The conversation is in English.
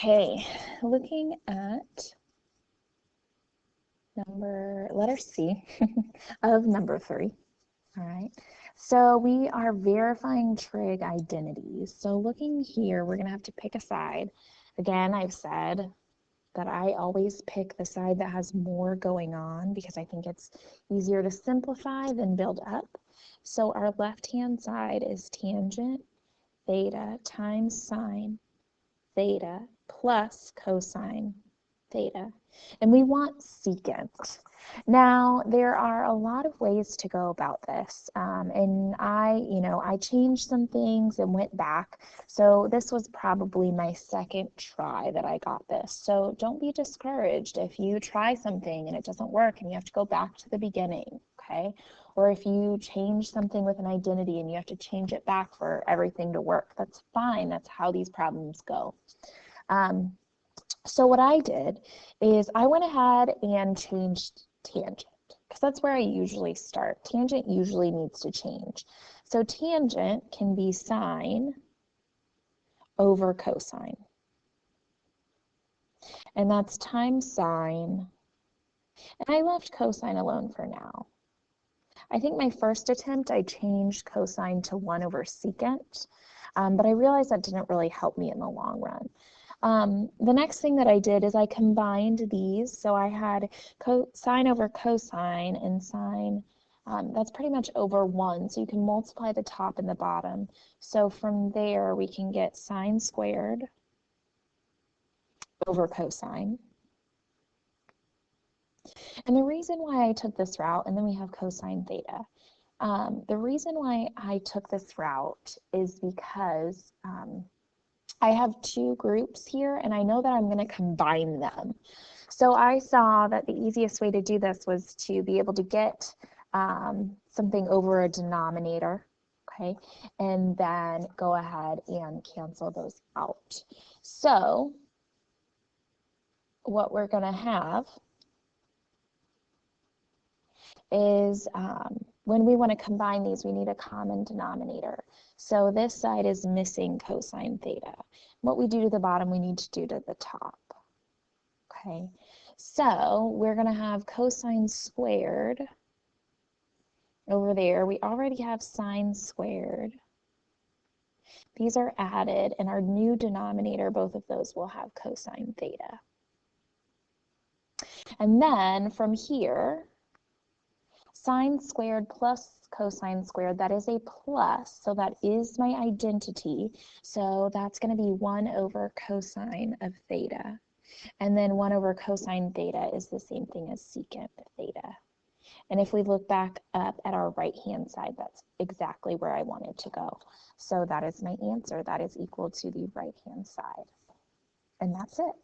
Okay, looking at letter C of number 3. All right, so we are verifying trig identities. So looking here, we're going to have to pick a side. Again, I've said that I always pick the side that has more going on because I think it's easier to simplify than build up. So our left-hand side is tangent theta times sine theta plus cosine theta. And we want secant. Now, there are a lot of ways to go about this. And I changed some things and went back. So this was probably my second try that I got this. So don't be discouraged if you try something and it doesn't work and you have to go back to the beginning, okay? Or if you change something with an identity and you have to change it back for everything to work. That's fine. That's how these problems go. So what I did is I went ahead and changed tangent because that's where I usually start. Tangent usually needs to change. So tangent can be sine over cosine. And that's times sine. And I left cosine alone for now. I think my first attempt I changed cosine to 1 over secant, but I realized that didn't really help me in the long run. The next thing that I did is I combined these. So I had sine over cosine and sine, that's pretty much over 1. So you can multiply the top and the bottom. So from there, we can get sine squared over cosine. And the reason why I took this route, and then we have cosine theta. The reason why I took this route is because I have 2 groups here, and I know that I'm going to combine them. So I saw that the easiest way to do this was to be able to get something over a denominator, okay, and then go ahead and cancel those out. So what we're going to have is when we want to combine these, we need a common denominator. So this side is missing cosine theta. What we do to the bottom, we need to do to the top. Okay, so we're going to have cosine squared over there. We already have sine squared. These are added, and our new denominator, both of those will have cosine theta. And then from here, sine squared plus cosine squared, that is a plus, so that is my identity. So that's going to be 1 over cosine of theta. And then 1 over cosine theta is the same thing as secant theta. And if we look back up at our right-hand side, that's exactly where I wanted to go. So that is my answer. That is equal to the right-hand side. And that's it.